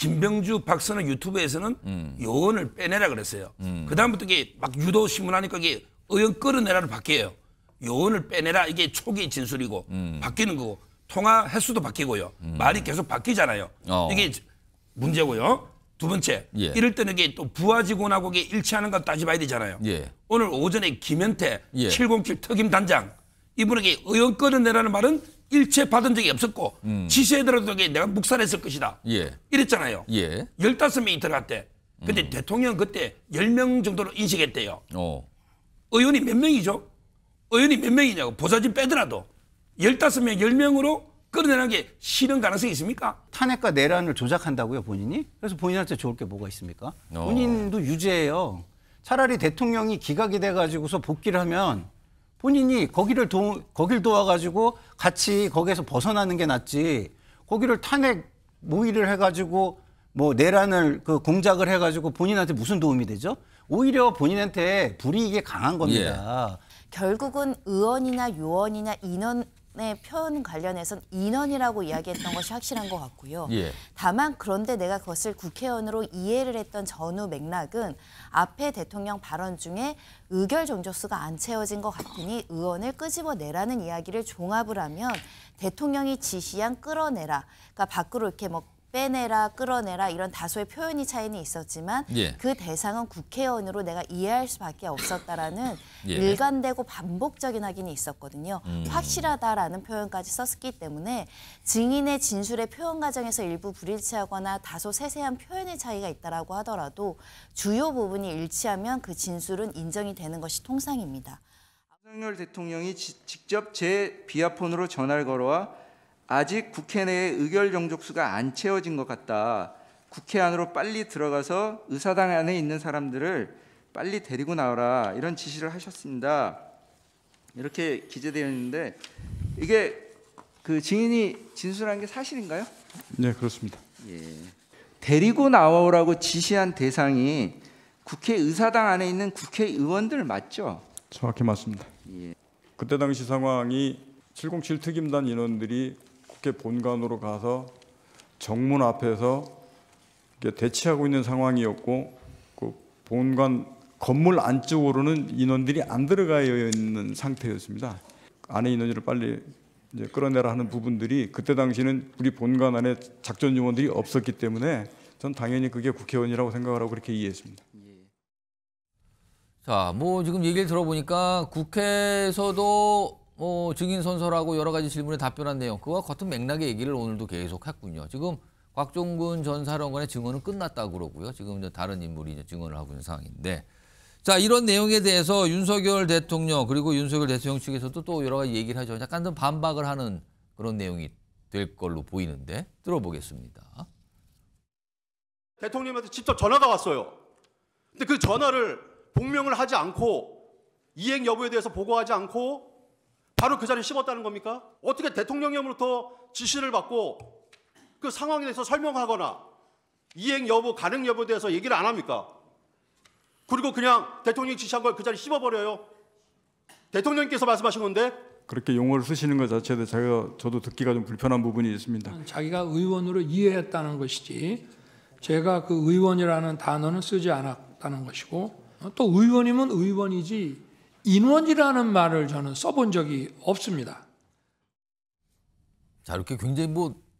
김병주, 박선호 유튜브에서는 요원을 빼내라 그랬어요. 그다음부터 이게 막 유도 신문하니까 이게 의원 끌어내라로 바뀌어요. 요원을 빼내라 이게 초기 진술이고 바뀌는 거고 통화 횟수도 바뀌고요. 말이 계속 바뀌잖아요. 이게 문제고요. 두 번째, 예. 이럴 때는 이게 또 부하 직원하고 이게 일치하는 거 따져봐야 되잖아요. 예. 오늘 오전에 김현태 예. 707 특임 단장 이분에게 의원 끌어내라는 말은 일체 받은 적이 없었고 지시해더라도 내가 묵살했을 것이다. 예. 이랬잖아요. 예. 15명이 들어갔대. 근데 대통령 그때 10명 정도로 인식했대요. 의원이 몇 명이죠? 의원이 몇 명이냐고. 보좌진 빼더라도 15명, 10명으로 끌어내는 게 실현 가능성이 있습니까? 탄핵과 내란을 조작한다고요, 본인이? 그래서 본인한테 좋을 게 뭐가 있습니까? 본인도 유죄예요. 차라리 대통령이 기각이 돼가지고서 복귀를 하면 본인이 거길 도와가지고 같이 거기에서 벗어나는 게 낫지. 거기를 탄핵 모의를 해가지고 뭐 내란을 그 공작을 해가지고 본인한테 무슨 도움이 되죠? 오히려 본인한테 불이익이 강한 겁니다. 예. 결국은 의원이나 요원이나 인원의 표현 관련해서는 인원이라고 이야기했던 것이 확실한 것 같고요. 예. 다만 그런데 내가 그것을 국회의원으로 이해를 했던 전후 맥락은 앞에 대통령 발언 중에 의결 정족수가 안 채워진 것 같으니 의원을 끄집어내라는 이야기를 종합을 하면 대통령이 지시한 끌어내라. 그러니까 밖으로 이렇게 뭐 빼내라, 끌어내라 이런 다소의 표현이 차이는 있었지만 예. 그 대상은 국회의원으로 내가 이해할 수밖에 없었다라는 예. 일관되고 반복적인 확인이 있었거든요. 확실하다라는 표현까지 썼기 때문에 증인의 진술의 표현 과정에서 일부 불일치하거나 다소 세세한 표현의 차이가 있다라고 하더라도 주요 부분이 일치하면 그 진술은 인정이 되는 것이 통상입니다. 윤석열 대통령이 직접 제 비아폰으로 전화를 걸어와 아직 국회 내에 의결 정족수가 안 채워진 것 같다. 국회 안으로 빨리 들어가서 의사당 안에 있는 사람들을 빨리 데리고 나와라. 이런 지시를 하셨습니다. 이렇게 기재되어 있는데 이게 그 증인이 진술한 게 사실인가요? 네, 그렇습니다. 예. 데리고 나오라고 지시한 대상이 국회 의사당 안에 있는 국회의원들 맞죠? 정확히 맞습니다. 예. 그때 당시 상황이 707 특임단 인원들이 국회 본관으로 가서 정문 앞에서 대치하고 있는 상황이었고 그 본관 건물 안쪽으로는 인원들이 안 들어가 있는 상태였습니다. 안에 인원들을 빨리 이제 끌어내라 하는 부분들이 그때 당시는 우리 본관 안에 작전 요원들이 없었기 때문에 전 당연히 그게 국회의원이라고 생각을 하고 그렇게 이해했습니다. 자, 뭐 지금 얘기를 들어보니까 국회에서도 증인 선서라고 여러 가지 질문에 답변한 내용, 그와 같은 맥락의 얘기를 오늘도 계속 했군요. 지금 곽종근 전 사령관의 증언은 끝났다고 그러고요. 지금 이제 다른 인물이 이제 증언을 하고 있는 상황인데, 자, 이런 내용에 대해서 윤석열 대통령 그리고 윤석열 대통령 측에서도 또 여러 가지 얘기를 하죠. 약간 좀 반박을 하는 그런 내용이 될 걸로 보이는데 들어보겠습니다. 대통령한테 직접 전화가 왔어요. 근데 그 전화를 복명을 하지 않고 이행 여부에 대해서 보고하지 않고 바로 그 자리에 씹었다는 겁니까? 어떻게 대통령님으로부터 지시를 받고 그 상황에 대해서 설명하거나 이행 여부, 가능 여부에 대해서 얘기를 안 합니까? 그리고 그냥 대통령이 지시한 걸 그 자리에 씹어버려요? 대통령께서 말씀하신 건데? 그렇게 용어를 쓰시는 것 자체도 저도 듣기가 좀 불편한 부분이 있습니다. 자기가 의원으로 이해했다는 것이지 제가 그 의원이라는 단어는 쓰지 않았다는 것이고, 또 의원이면 의원이지 인원이라는 말을 저는 써본 적이 없습니다. 자, 이렇게 굉장히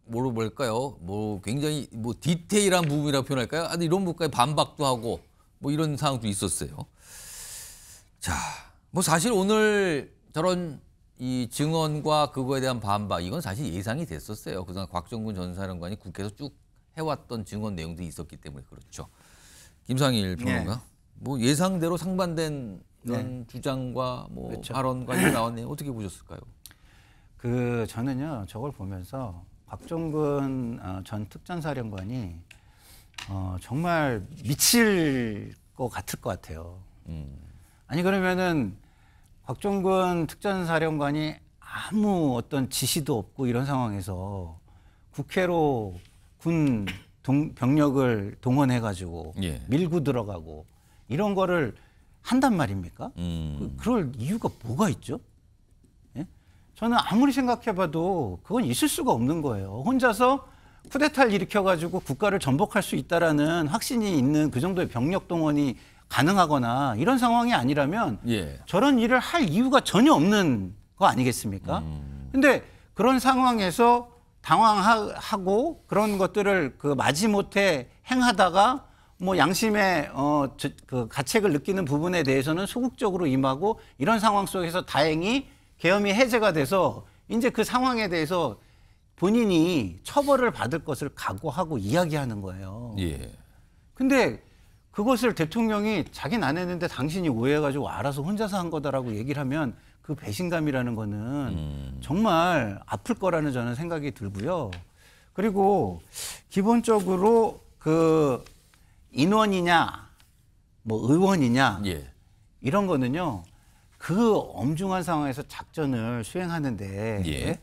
뭘까요? 굉장히 디테일한 부분이라고 표현할까요? 아니, 이런 부분까지 반박도 하고 이런 상황도 있었어요. 자, 사실 오늘 저런 이 증언과 그거에 대한 반박, 이건 사실 예상이 됐었어요. 그동안 곽종근 전 사령관이 국회에서 쭉 해왔던 증언 내용도 있었기 때문에 그렇죠. 김상일 평론가, 예상대로 상반된 이런 주장과 그렇죠. 발언과 이렇게 나왔네요. 어떻게 보셨을까요? 저는요, 저걸 보면서 곽종근 전 특전사령관이 정말 미칠 것 같을 것 같아요. 아니, 그러면은 곽종근 특전사령관이 아무 어떤 지시도 없고 이런 상황에서 국회로 군 병력을 동원해가지고 밀고 들어가고 이런 거를 한단 말입니까? 그럴 이유가 뭐가 있죠? 예? 저는 아무리 생각해봐도 그건 있을 수가 없는 거예요. 혼자서 쿠데타를 일으켜가지고 국가를 전복할 수 있다라는 확신이 있는 그 정도의 병력 동원이 가능하거나 이런 상황이 아니라면 예. 저런 일을 할 이유가 전혀 없는 거 아니겠습니까? 근데 그런 상황에서 당황하고 그런 것들을 그 마지못해 행하다가 뭐 양심의 그 가책을 느끼는 부분에 대해서는 소극적으로 임하고 이런 상황 속에서 다행히 계엄이 해제가 돼서 이제 그 상황에 대해서 본인이 처벌을 받을 것을 각오하고 이야기하는 거예요. 예. 근데 그것을 대통령이 자기는 안 했는데 당신이 오해해가지고 알아서 혼자서 한 거다라고 얘기를 하면 그 배신감이라는 거는 정말 아플 거라는 저는 생각이 들고요. 그리고 기본적으로 그 인원이냐 뭐 의원이냐 예. 이런 거는요. 그 엄중한 상황에서 작전을 수행하는데 예.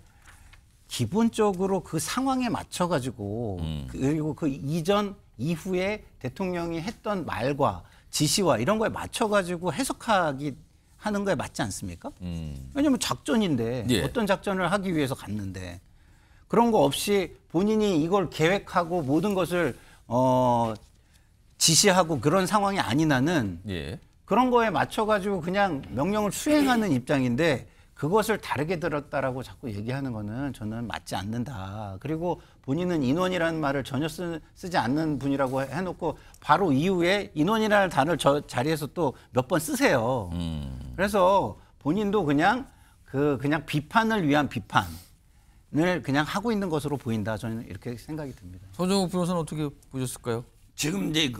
기본적으로 그 상황에 맞춰 가지고 그리고 그 이전 이후에 대통령이 했던 말과 지시와 이런 거에 맞춰 가지고 해석하기 하는 거에 맞지 않습니까? 왜냐하면 작전인데 예. 어떤 작전을 하기 위해서 갔는데 그런 거 없이 본인이 이걸 계획하고 모든 것을 지시하고 그런 상황이 아닌 한은 예. 그런 거에 맞춰 가지고 그냥 명령을 수행하는 입장인데 그것을 다르게 들었다라고 자꾸 얘기하는 거는 저는 맞지 않는다. 그리고 본인은 인원이라는 말을 전혀 쓰지 않는 분이라고 해놓고 바로 이후에 인원이라는 단어를 저 자리에서 또 몇 번 쓰세요. 그래서 본인도 그냥 그냥 비판을 위한 비판을 그냥 하고 있는 것으로 보인다. 저는 이렇게 생각이 듭니다. 서정욱 변호사는 어떻게 보셨을까요? 지금 이제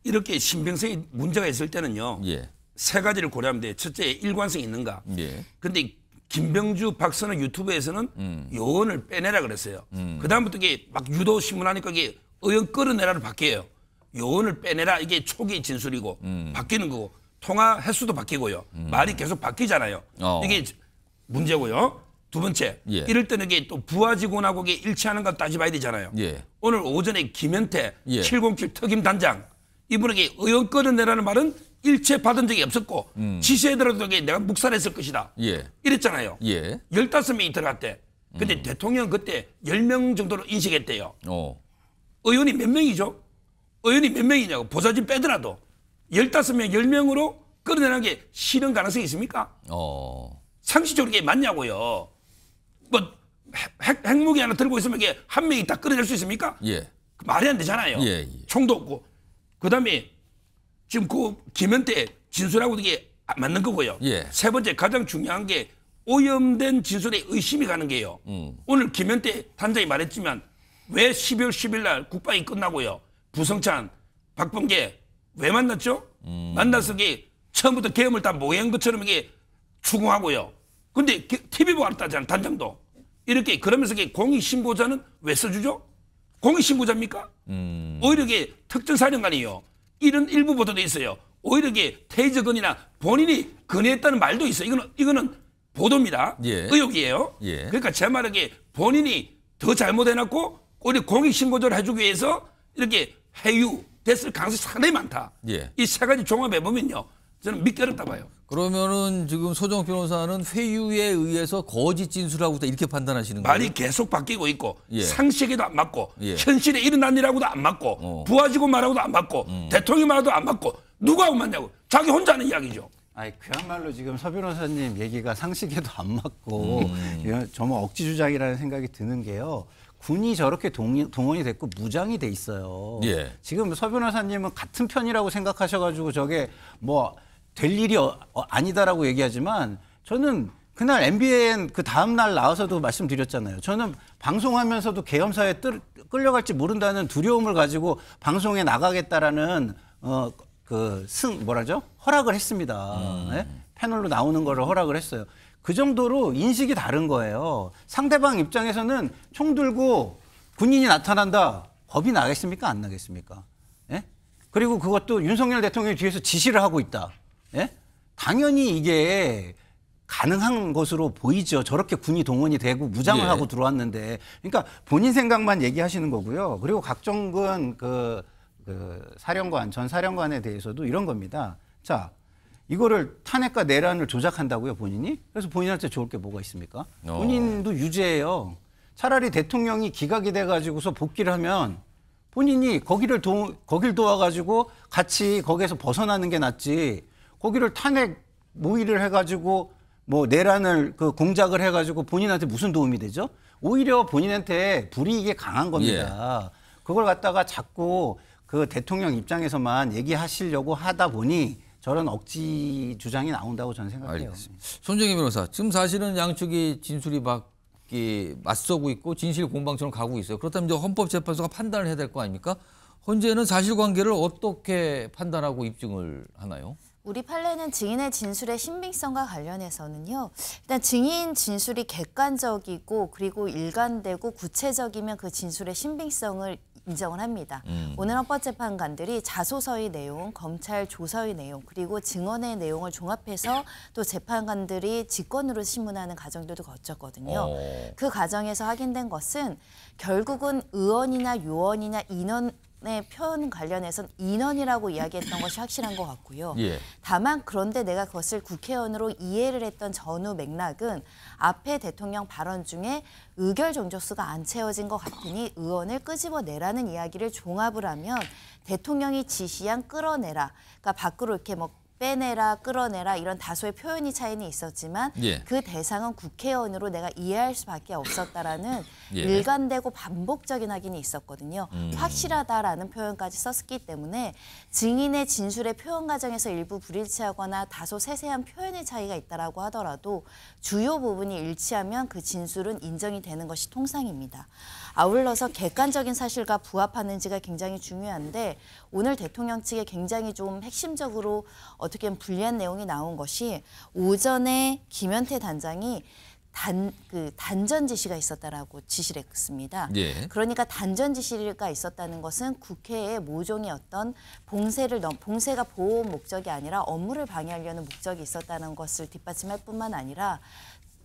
이렇게 신빙성이 문제가 있을 때는요. 예. 세 가지를 고려하면 돼요. 첫째, 일관성이 있는가. 예. 근데 김병주, 박선호 유튜브에서는 요원을 빼내라 그랬어요. 그다음부터 이게 막 유도 신문하니까 이게 의원 끌어내라로 바뀌어요. 요원을 빼내라 이게 초기 진술이고 바뀌는 거고 통화 횟수도 바뀌고요. 말이 계속 바뀌잖아요. 이게 문제고요. 두 번째, 예. 이럴 때는 이게 또 부하 직원하고 이게 일치하는 거 따져봐야 되잖아요. 예. 오늘 오전에 김현태 예. 707 특임 단장 이분에게 의원 끌어내라는 말은 일체 받은 적이 없었고 지시해더라도 내가 묵살했을 것이다. 예. 이랬잖아요. 예. 15명이 들어갔대. 근데 대통령 그때 10명 정도로 인식했대요. 의원이 몇 명이죠? 의원이 몇 명이냐고. 보좌진 빼더라도 15명, 10명으로 끌어내는 게 실현 가능성이 있습니까? 상식적으로 이게 맞냐고요. 뭐 핵무기 하나 들고 있으면 이게 한 명이 다 끌어낼 수 있습니까? 예. 말이 안 되잖아요. 예, 예. 총도 없고. 그다음에 지금 그 김현태 진술하고도 이게 안 맞는 거고요. 예. 세 번째 가장 중요한 게 오염된 진술에 의심이 가는 게요. 오늘 김현태 단장이 말했지만 왜 12월 10일 날 국방이 끝나고요. 부성찬, 박범계 왜 만났죠? 만나서 이게 처음부터 계엄을 다 모의한 것처럼 이게 추궁하고요. 근데 TV 보고 알았다잖아요. 단장도. 이렇게 그러면서 이게 공익신고자는 왜 써주죠? 공익신고자입니까? 오히려 이게 특전사령관이요. 이런 일부 보도도 있어요. 오히려 이게 테이저건이나 본인이 건의했다는 말도 있어요. 이거는 보도입니다. 예. 의혹이에요. 예. 그러니까 제 말은 본인이 더 잘못해놨고 오히려 공익신고자를 해주기 위해서 이렇게 회유됐을 가능성이 상당히 많다. 예. 이 세 가지 종합해보면요. 저는 믿기 어렵다 봐요. 그러면은 지금 서정욱 변호사는 회유에 의해서 거짓 진술하고 있다 이렇게 판단하시는 거예요? 말이 계속 바뀌고 있고 예. 상식에도 안 맞고 예. 현실에 일어난 일하고도 안 맞고 부하직원 말하고도 안 맞고 대통령 말하고도 안 맞고 누구하고 맞냐고. 자기 혼자 하는 이야기죠. 아니 그야말로 지금 서 변호사님 얘기가 상식에도 안 맞고 정말 억지 주장이라는 생각이 드는 게요. 군이 저렇게 동원이 됐고 무장이 돼 있어요. 예. 지금 서 변호사님은 같은 편이라고 생각하셔가지고 저게 뭐 될 일이 아니다라고 얘기하지만 저는 그날 MBN 그 다음 날 나와서도 말씀드렸잖아요. 저는 방송하면서도 계엄사에 끌려갈지 모른다는 두려움을 가지고 방송에 나가겠다라는 허락을 했습니다. 네? 패널로 나오는 거를 허락을 했어요. 그 정도로 인식이 다른 거예요. 상대방 입장에서는 총 들고 군인이 나타난다. 겁이 나겠습니까? 안 나겠습니까? 예? 그리고 그것도 윤석열 대통령이 뒤에서 지시를 하고 있다. 예? 당연히 이게 가능한 것으로 보이죠. 저렇게 군이 동원이 되고 무장을 예. 하고 들어왔는데. 그러니까 본인 생각만 얘기하시는 거고요. 그리고 각종근 전 사령관에 대해서도 이런 겁니다. 자, 이거를 탄핵과 내란을 조작한다고요, 본인이? 그래서 본인한테 좋을 게 뭐가 있습니까? 본인도 유죄예요. 차라리 대통령이 기각이 돼가지고서 복귀를 하면 본인이 거길 도와가지고 같이 거기에서 벗어나는 게 낫지. 거기를 탄핵 모의를 해가지고 뭐 내란을 그 공작을 해가지고 본인한테 무슨 도움이 되죠? 오히려 본인한테 불이익이 강한 겁니다. 그걸 갖다가 자꾸 그 대통령 입장에서만 얘기하시려고 하다 보니 저런 억지 주장이 나온다고 저는 생각해요. 알겠습니다. 손정희 변호사, 지금 사실은 양측이 진술이 맞서고 있고 진실 공방처럼 가고 있어요. 그렇다면 이제 헌법재판소가 판단을 해야 될 거 아닙니까? 현재는 사실관계를 어떻게 판단하고 입증을 하나요? 우리 판례는 증인의 진술의 신빙성과 관련해서는요. 일단 증인 진술이 객관적이고 그리고 일관되고 구체적이면 그 진술의 신빙성을 인정을 합니다. 오늘 헌법재판관들이 자소서의 내용, 검찰 조서의 내용, 그리고 증언의 내용을 종합해서 또 재판관들이 직권으로 신문하는 과정들도 거쳤거든요. 그 과정에서 확인된 것은 결국은 의원이나 요원이나 인원의 표현 관련해서는 인원이라고 이야기했던 것이 확실한 것 같고요. 예. 다만 그런데 내가 그것을 국회의원으로 이해를 했던 전후 맥락은 앞에 대통령 발언 중에 의결 정족수가 안 채워진 것 같으니 의원을 끄집어내라는 이야기를 종합을 하면 대통령이 지시한 끌어내라. 그러니까 밖으로 이렇게 뭐 빼내라, 끌어내라 이런 다소의 표현이 차이는 있었지만 그 대상은 국회의원으로 내가 이해할 수밖에 없었다라는 일관되고 반복적인 확인이 있었거든요. 확실하다라는 표현까지 썼기 때문에 증인의 진술의 표현 과정에서 일부 불일치하거나 다소 세세한 표현의 차이가 있다라고 하더라도 주요 부분이 일치하면 그 진술은 인정이 되는 것이 통상입니다. 아울러서 객관적인 사실과 부합하는지가 굉장히 중요한데 오늘 대통령 측에 굉장히 좀 핵심적으로 어떻게 보면 불리한 내용이 나온 것이 오전에 김현태 단장이 단전 지시가 있었다라고 지시를 했습니다. 그러니까 단전 지시가 있었다는 것은 국회의 모종의 어떤 봉쇄가 보호 목적이 아니라 업무를 방해하려는 목적이 있었다는 것을 뒷받침할 뿐만 아니라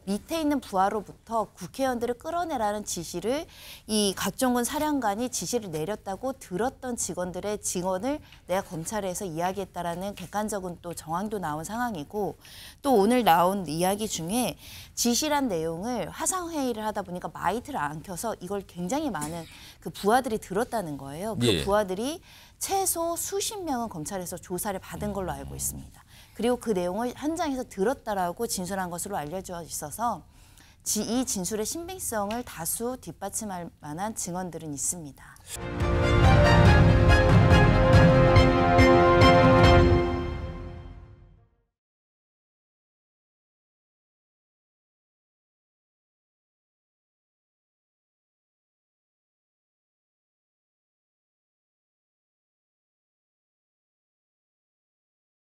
밑에 있는 부하로부터 국회의원들을 끌어내라는 지시를 이 각종군 사령관이 지시를 내렸다고 들었던 직원들의 증언을 내가 검찰에서 이야기했다라는 객관적인 또 정황도 나온 상황이고 또 오늘 나온 이야기 중에 지시란 내용을 화상회의를 하다 보니까 마이크를 안 켜서 이걸 굉장히 많은 그 부하들이 들었다는 거예요. 그 부하들이 최소 수십 명은 검찰에서 조사를 받은 걸로 알고 있습니다. 그리고 그 내용을 현장에서 들었다라고 진술한 것으로 알려져 있어서 이 진술의 신빙성을 다수 뒷받침할 만한 증언들은 있습니다.